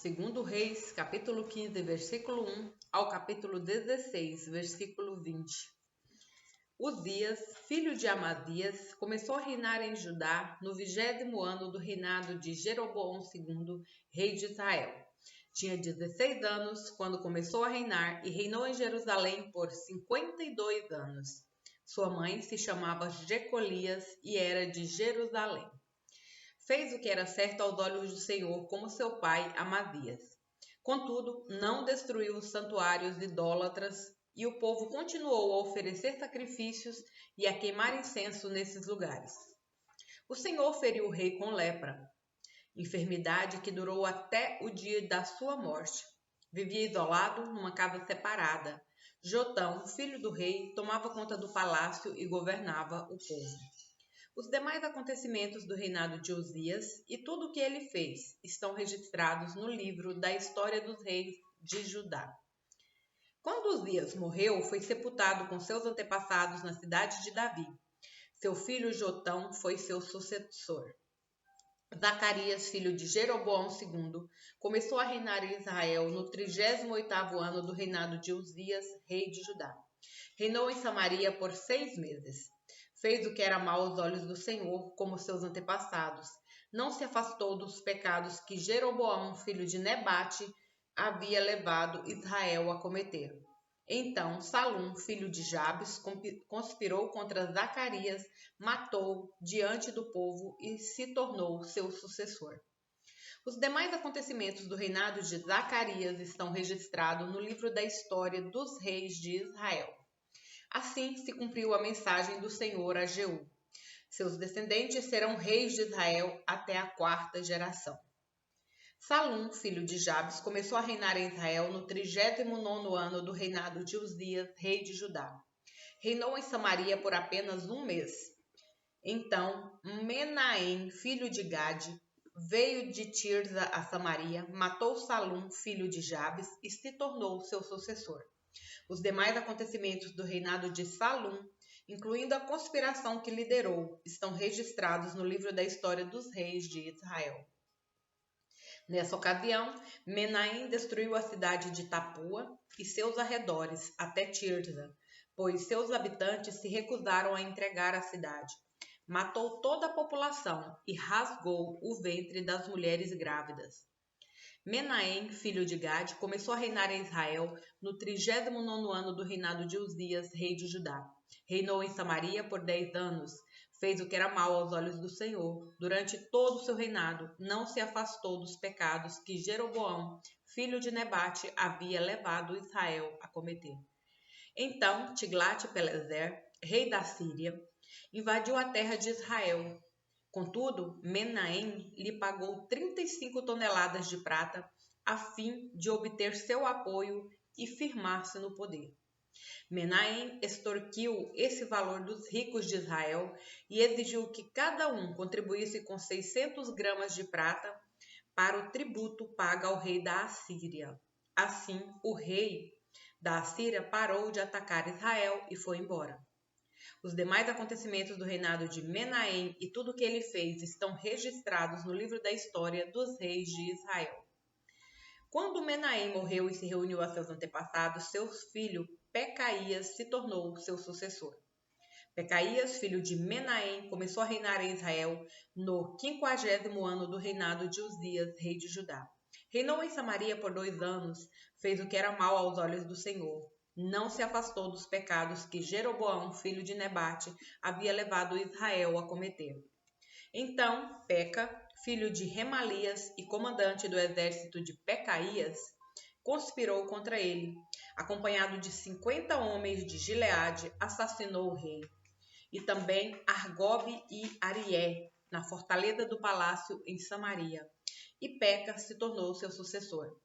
Segundo Reis, capítulo 15, versículo 1 ao capítulo 16, versículo 20. Uzias, filho de Amasias, começou a reinar em Judá no 20º ano do reinado de Jeroboão II, rei de Israel. Tinha 16 anos quando começou a reinar e reinou em Jerusalém por 52 anos. Sua mãe se chamava Jecolias e era de Jerusalém. Fez o que era certo aos olhos do Senhor, como seu pai Amasias. Contudo, não destruiu os santuários idólatras, e o povo continuou a oferecer sacrifícios e a queimar incenso nesses lugares. O Senhor feriu o rei com lepra, enfermidade que durou até o dia da sua morte. Vivia isolado numa casa separada. Jotão, filho do rei, tomava conta do palácio e governava o povo. Os demais acontecimentos do reinado de Uzias e tudo o que ele fez estão registrados no livro da história dos reis de Judá. Quando Uzias morreu, foi sepultado com seus antepassados na cidade de Davi. Seu filho Jotão foi seu sucessor. Zacarias, filho de Jeroboão II, começou a reinar em Israel no 38º ano do reinado de Uzias, rei de Judá. Reinou em Samaria por 6 meses. Fez o que era mal aos olhos do Senhor, como seus antepassados. Não se afastou dos pecados que Jeroboão, filho de Nebate, havia levado Israel a cometer. Então Salum, filho de Jabes, conspirou contra Zacarias, matou diante do povo e se tornou seu sucessor. Os demais acontecimentos do reinado de Zacarias estão registrados no livro da história dos reis de Israel. Assim se cumpriu a mensagem do Senhor a Jeú. Seus descendentes serão reis de Israel até a 4ª geração. Salum, filho de Jabes, começou a reinar em Israel no 39º ano do reinado de Uzias, rei de Judá. Reinou em Samaria por apenas 1 mês. Então, Menahem, filho de Gade, veio de Tirza a Samaria, matou Salum, filho de Jabes, e se tornou seu sucessor. Os demais acontecimentos do reinado de Salum, incluindo a conspiração que liderou, estão registrados no livro da história dos reis de Israel. Nessa ocasião, Menahem destruiu a cidade de Tapua e seus arredores até Tirza, pois seus habitantes se recusaram a entregar a cidade. Matou toda a população e rasgou o ventre das mulheres grávidas. Menahem, filho de Gade, começou a reinar em Israel no 39º ano do reinado de Uzias, rei de Judá. Reinou em Samaria por 10 anos. Fez o que era mal aos olhos do Senhor. Durante todo o seu reinado, não se afastou dos pecados que Jeroboão, filho de Nebate, havia levado Israel a cometer. Então, Tiglat-Pileser, rei da Síria, invadiu a terra de Israel. Contudo, Menahem lhe pagou 35 toneladas de prata a fim de obter seu apoio e firmar-se no poder. Menahem extorquiu esse valor dos ricos de Israel e exigiu que cada um contribuísse com 600 gramas de prata para o tributo pago ao rei da Assíria. Assim, o rei da Assíria parou de atacar Israel e foi embora. Os demais acontecimentos do reinado de Menahem e tudo o que ele fez estão registrados no livro da história dos reis de Israel. Quando Menahem morreu e se reuniu a seus antepassados, seu filho Pecaías se tornou seu sucessor. Pecaías, filho de Menahem, começou a reinar em Israel no 50º ano do reinado de Uzias, rei de Judá. Reinou em Samaria por 2 anos, fez o que era mal aos olhos do Senhor. Não se afastou dos pecados que Jeroboão, filho de Nebate, havia levado Israel a cometer. Então, Peca, filho de Remalias e comandante do exército de Pecaías, conspirou contra ele. Acompanhado de 50 homens de Gileade, assassinou o rei. E também Argobe e Arié, na fortaleza do palácio em Samaria. E Peca se tornou seu sucessor.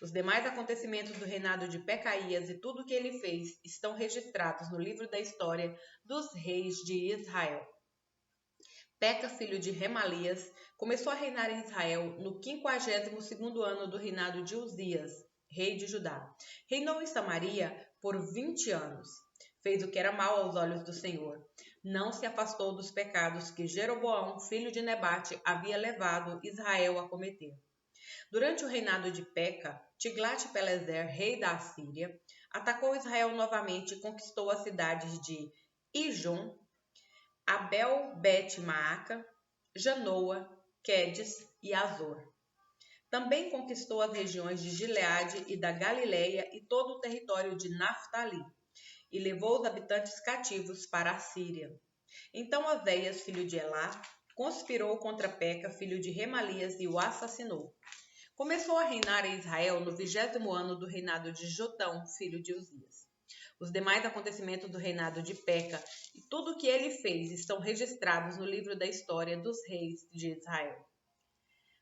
Os demais acontecimentos do reinado de Pecaías e tudo o que ele fez estão registrados no livro da história dos reis de Israel. Peca, filho de Remalias, começou a reinar em Israel no 52º ano do reinado de Uzias, rei de Judá. Reinou em Samaria por 20 anos. Fez o que era mal aos olhos do Senhor. Não se afastou dos pecados que Jeroboão, filho de Nebate, havia levado Israel a cometer. Durante o reinado de Peca, Tiglat-Pileser, rei da Assíria, atacou Israel novamente e conquistou as cidades de Ijon, Abel-Bet-Maaca, Janoa, Quedes e Azor. Também conquistou as regiões de Gileade e da Galileia e todo o território de Naftali, e levou os habitantes cativos para a Síria. Então Oséias, filho de Elá, conspirou contra Peca, filho de Remalias, e o assassinou. Começou a reinar em Israel no 20º ano do reinado de Jotão, filho de Uzias. Os demais acontecimentos do reinado de Peca e tudo o que ele fez estão registrados no livro da história dos reis de Israel.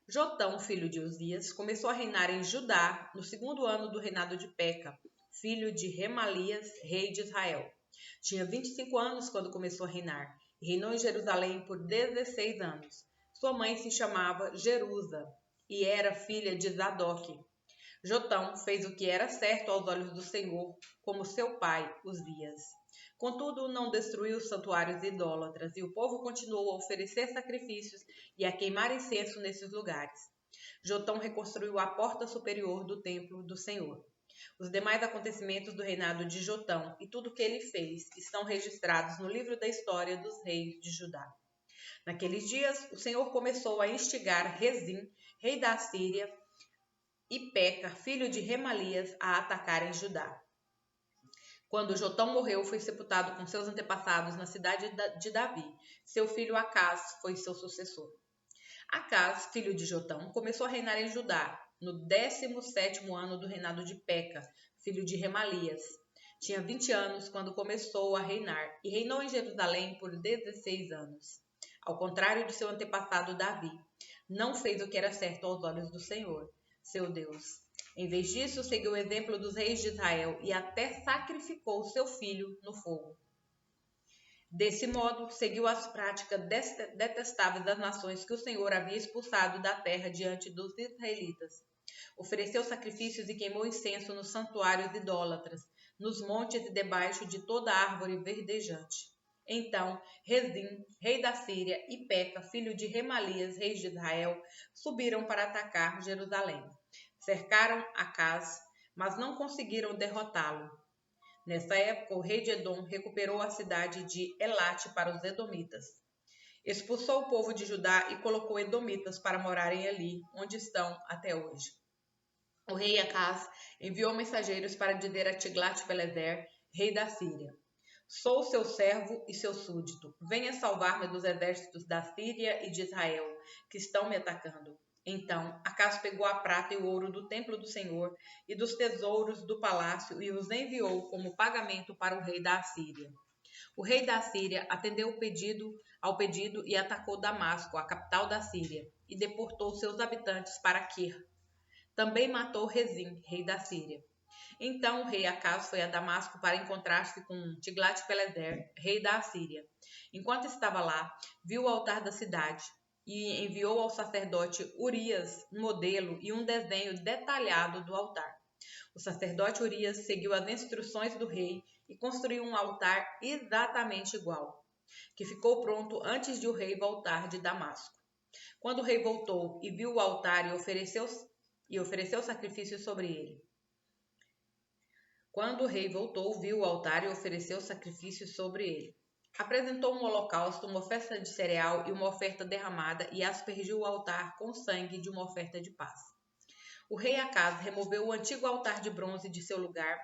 Jotão, filho de Uzias, começou a reinar em Judá no 2º ano do reinado de Peca, filho de Remalias, rei de Israel. Tinha 25 anos quando começou a reinar e reinou em Jerusalém por 16 anos. Sua mãe se chamava Jerusa e era filha de Zadok. Jotão fez o que era certo aos olhos do Senhor, como seu pai, Uzias. Contudo, não destruiu os santuários idólatras, e o povo continuou a oferecer sacrifícios e a queimar incenso nesses lugares. Jotão reconstruiu a porta superior do templo do Senhor. Os demais acontecimentos do reinado de Jotão e tudo o que ele fez estão registrados no livro da história dos reis de Judá. Naqueles dias, o Senhor começou a instigar Rezim, rei da Síria, e Peca, filho de Remalias, a atacarem Judá. Quando Jotão morreu, foi sepultado com seus antepassados na cidade de Davi. Seu filho Acaz foi seu sucessor. Acaz, filho de Jotão, começou a reinar em Judá, no 17º ano do reinado de Peca, filho de Remalias. Tinha 20 anos quando começou a reinar e reinou em Jerusalém por 16 anos. Ao contrário de seu antepassado Davi, não fez o que era certo aos olhos do Senhor, seu Deus. Em vez disso, seguiu o exemplo dos reis de Israel e até sacrificou seu filho no fogo. Desse modo, seguiu as práticas detestáveis das nações que o Senhor havia expulsado da terra diante dos israelitas. Ofereceu sacrifícios e queimou incenso nos santuários idólatras, nos montes e debaixo de toda árvore verdejante. Então, Rezim, rei da Síria, e Peca, filho de Remalias, rei de Israel, subiram para atacar Jerusalém. Cercaram Acaz, mas não conseguiram derrotá-lo. Nessa época, o rei de Edom recuperou a cidade de Elate para os edomitas. Expulsou o povo de Judá e colocou edomitas para morarem ali, onde estão até hoje. O rei Acaz enviou mensageiros para dizer a Tiglat-Pileser, rei da Síria: Sou seu servo e seu súdito. Venha salvar-me dos exércitos da Síria e de Israel, que estão me atacando. Então, Acaz pegou a prata e o ouro do templo do Senhor e dos tesouros do palácio e os enviou como pagamento para o rei da Assíria. O rei da Assíria atendeu ao pedido e atacou Damasco, a capital da Síria, e deportou seus habitantes para Kir. Também matou Rezim, rei da Síria. Então o rei Acaz foi a Damasco para encontrar-se com Tiglat-Pileser, rei da Assíria. Enquanto estava lá, viu o altar da cidade e enviou ao sacerdote Urias um modelo e um desenho detalhado do altar. O sacerdote Urias seguiu as instruções do rei e construiu um altar exatamente igual, que ficou pronto antes de o rei voltar de Damasco. Quando o rei voltou e viu o altar e ofereceu sacrifícios sobre ele. Quando o rei voltou, viu o altar e ofereceu sacrifícios sobre ele. Apresentou um holocausto, uma oferta de cereal e uma oferta derramada e aspergiu o altar com sangue de uma oferta de paz. O rei Acaz removeu o antigo altar de bronze de seu lugar,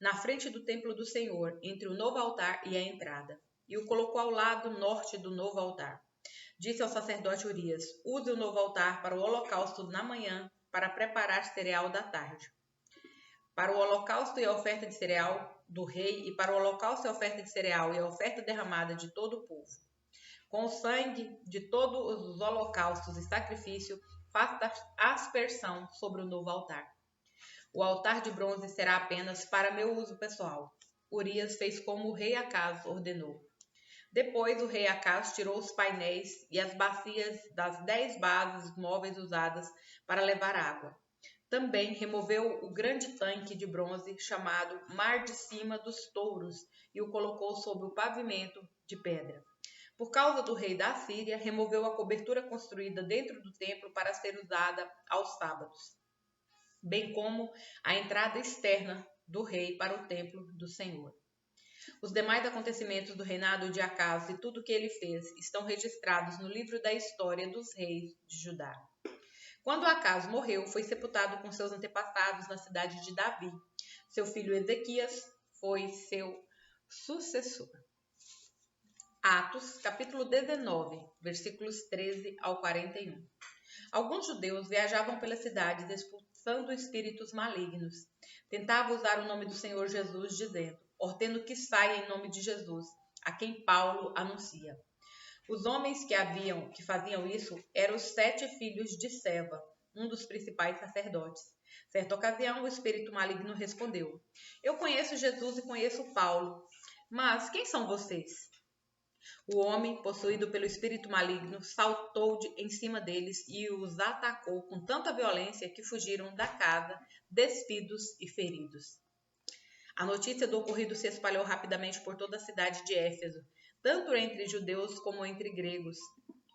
na frente do templo do Senhor, entre o novo altar e a entrada, e o colocou ao lado norte do novo altar. Disse ao sacerdote Urias: Use o novo altar para o holocausto na manhã, para preparar cereal da tarde. Para o holocausto e a oferta de cereal do rei, e para o holocausto e a oferta de cereal e a oferta derramada de todo o povo. Com o sangue de todos os holocaustos e sacrifício, faça aspersão sobre o novo altar. O altar de bronze será apenas para meu uso pessoal. Urias fez como o rei Acaz ordenou. Depois o rei Acaz tirou os painéis e as bacias das 10 bases móveis usadas para levar água. Também removeu o grande tanque de bronze chamado Mar de Cima dos Touros e o colocou sobre o pavimento de pedra. Por causa do rei da Síria, removeu a cobertura construída dentro do templo para ser usada aos sábados, bem como a entrada externa do rei para o templo do Senhor. Os demais acontecimentos do reinado de Acaz e tudo o que ele fez estão registrados no livro da história dos reis de Judá. Quando Acaz morreu, foi sepultado com seus antepassados na cidade de Davi. Seu filho Ezequias foi seu sucessor. Atos, capítulo 19, versículos 13 ao 41. Alguns judeus viajavam pela cidade expulsando espíritos malignos. Tentavam usar o nome do Senhor Jesus, dizendo: ordeno que saia em nome de Jesus, a quem Paulo anuncia. Os homens que faziam isso eram os 7 filhos de Seva, um dos principais sacerdotes. Certa ocasião, o espírito maligno respondeu: eu conheço Jesus e conheço Paulo, mas quem são vocês? O homem, possuído pelo espírito maligno, saltou em cima deles e os atacou com tanta violência que fugiram da casa, despidos e feridos. A notícia do ocorrido se espalhou rapidamente por toda a cidade de Éfeso, tanto entre judeus como entre gregos,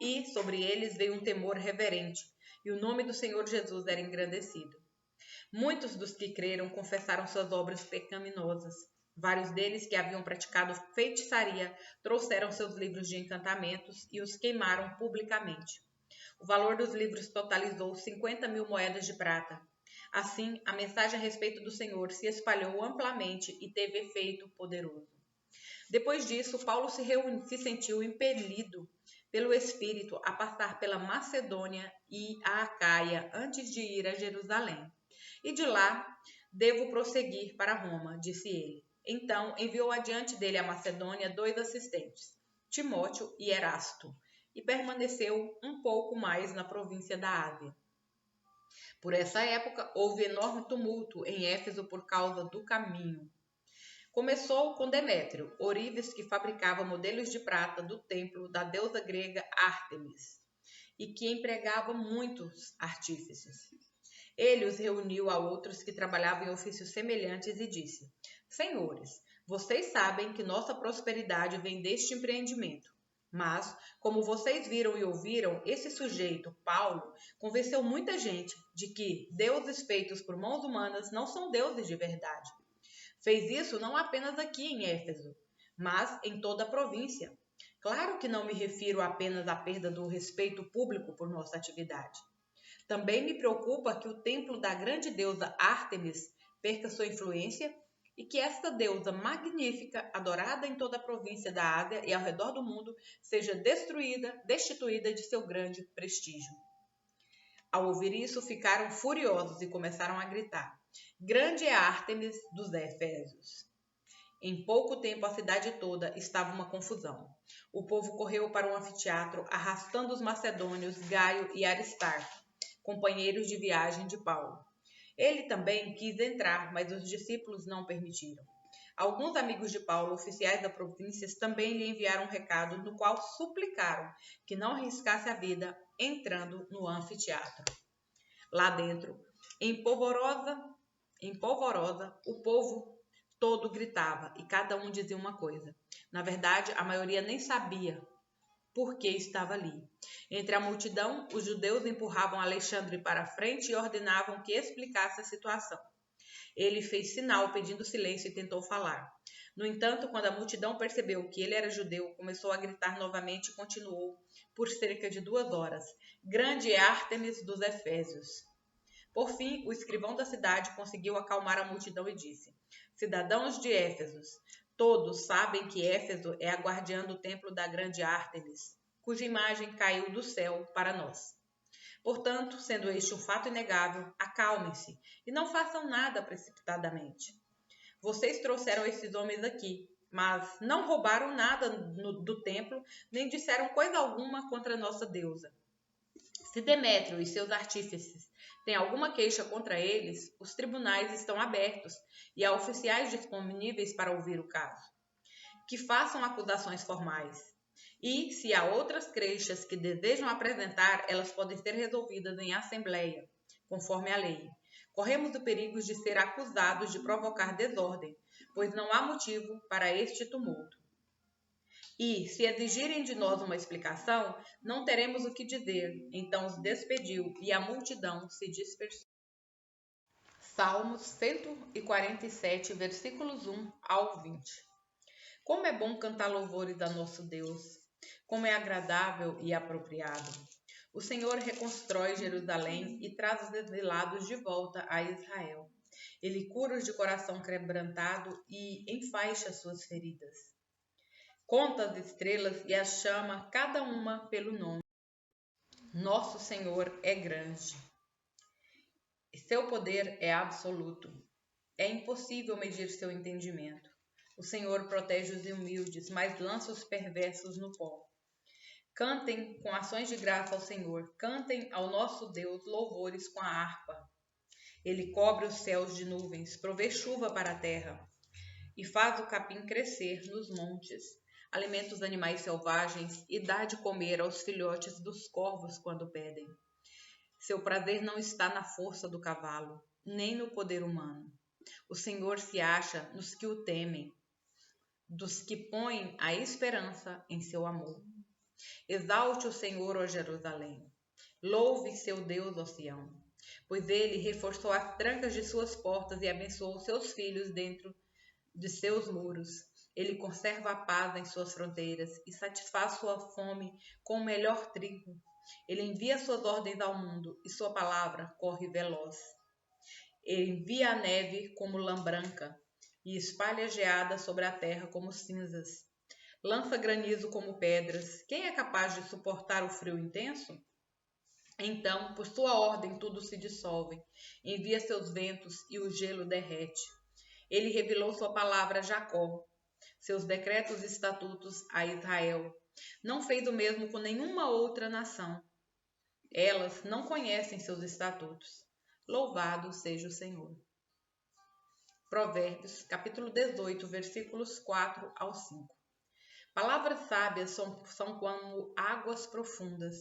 e sobre eles veio um temor reverente, e o nome do Senhor Jesus era engrandecido. Muitos dos que creram confessaram suas obras pecaminosas. Vários deles que haviam praticado feitiçaria trouxeram seus livros de encantamentos e os queimaram publicamente. O valor dos livros totalizou 50.000 moedas de prata. Assim, a mensagem a respeito do Senhor se espalhou amplamente e teve efeito poderoso. Depois disso, Paulo se sentiu impelido pelo Espírito a passar pela Macedônia e a Acaia antes de ir a Jerusalém. E de lá, devo prosseguir para Roma, disse ele. Então, enviou adiante dele a Macedônia 2 assistentes, Timóteo e Erasto, e permaneceu um pouco mais na província da Ásia. Por essa época, houve enorme tumulto em Éfeso por causa do caminho. Começou com Demétrio, ourives que fabricava modelos de prata do templo da deusa grega Ártemis, e que empregava muitos artífices. Ele os reuniu a outros que trabalhavam em ofícios semelhantes e disse: senhores, vocês sabem que nossa prosperidade vem deste empreendimento. Mas, como vocês viram e ouviram, esse sujeito, Paulo, convenceu muita gente de que deuses feitos por mãos humanas não são deuses de verdade. Fez isso não apenas aqui em Éfeso, mas em toda a província. Claro que não me refiro apenas à perda do respeito público por nossa atividade. Também me preocupa que o templo da grande deusa Ártemis perca sua influência e que esta deusa magnífica, adorada em toda a província da Ásia e ao redor do mundo, seja destituída de seu grande prestígio. Ao ouvir isso, ficaram furiosos e começaram a gritar: grande é a Ártemis dos Efésios! Em pouco tempo, a cidade toda estava uma confusão. O povo correu para o anfiteatro, arrastando os macedônios Gaio e Aristarco, companheiros de viagem de Paulo. Ele também quis entrar, mas os discípulos não permitiram. Alguns amigos de Paulo, oficiais da província, também lhe enviaram um recado no qual suplicaram que não arriscasse a vida entrando no anfiteatro. Lá dentro, em polvorosa, o povo todo gritava e cada um dizia uma coisa. Na verdade, a maioria nem sabia por que estava ali. Entre a multidão, os judeus empurravam Alexandre para a frente e ordenavam que explicasse a situação. Ele fez sinal pedindo silêncio e tentou falar. No entanto, quando a multidão percebeu que ele era judeu, começou a gritar novamente e continuou por cerca de 2 horas: grande é Ártemis dos Efésios! Por fim, o escrivão da cidade conseguiu acalmar a multidão e disse: cidadãos de Éfeso, todos sabem que Éfeso é a guardiã do templo da grande Ártemis, cuja imagem caiu do céu para nós. Portanto, sendo este um fato inegável, acalmem-se e não façam nada precipitadamente. Vocês trouxeram esses homens aqui, mas não roubaram nada do templo, nem disseram coisa alguma contra nossa deusa. Se Demétrio e seus artífices têm alguma queixa contra eles, os tribunais estão abertos e há oficiais disponíveis para ouvir o caso. Que façam acusações formais. E, se há outras queixas que desejam apresentar, elas podem ser resolvidas em assembleia, conforme a lei. Corremos o perigo de ser acusados de provocar desordem, pois não há motivo para este tumulto. E, se exigirem de nós uma explicação, não teremos o que dizer. Então os despediu e a multidão se dispersou. Salmos 147, versículos 1 ao 20. Como é bom cantar louvores a nosso Deus, como é agradável e apropriado. O Senhor reconstrói Jerusalém e traz os exilados de volta a Israel. Ele cura os de coração quebrantado e enfaixa suas feridas. Conta as estrelas e as chama cada uma pelo nome. Nosso Senhor é grande. Seu poder é absoluto. É impossível medir seu entendimento. O Senhor protege os humildes, mas lança os perversos no pó. Cantem com ações de graça ao Senhor. Cantem ao nosso Deus louvores com a harpa. Ele cobre os céus de nuvens, provê chuva para a terra e faz o capim crescer nos montes. Alimenta os animais selvagens e dá de comer aos filhotes dos corvos quando pedem. Seu prazer não está na força do cavalo, nem no poder humano. O Senhor se acha nos que o temem, dos que põem a esperança em seu amor. Exalte o Senhor, ó Jerusalém. Louve seu Deus, ó Sião, pois ele reforçou as trancas de suas portas e abençoou seus filhos dentro de seus muros. Ele conserva a paz em suas fronteiras e satisfaz sua fome com o melhor trigo. Ele envia suas ordens ao mundo e sua palavra corre veloz. Ele envia a neve como lã branca e espalha geada sobre a terra como cinzas. Lança granizo como pedras. Quem é capaz de suportar o frio intenso? Então, por sua ordem, tudo se dissolve. Envia seus ventos e o gelo derrete. Ele revelou sua palavra a Jacó, seus decretos e estatutos a Israel. Não fez o mesmo com nenhuma outra nação. Elas não conhecem seus estatutos. Louvado seja o Senhor. Provérbios, capítulo 18, versículos 4 ao 5. Palavras sábias são como águas profundas.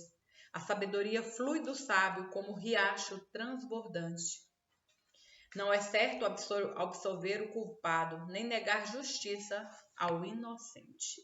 A sabedoria flui do sábio como riacho transbordante. Não é certo absolver o culpado, nem negar justiça ao inocente.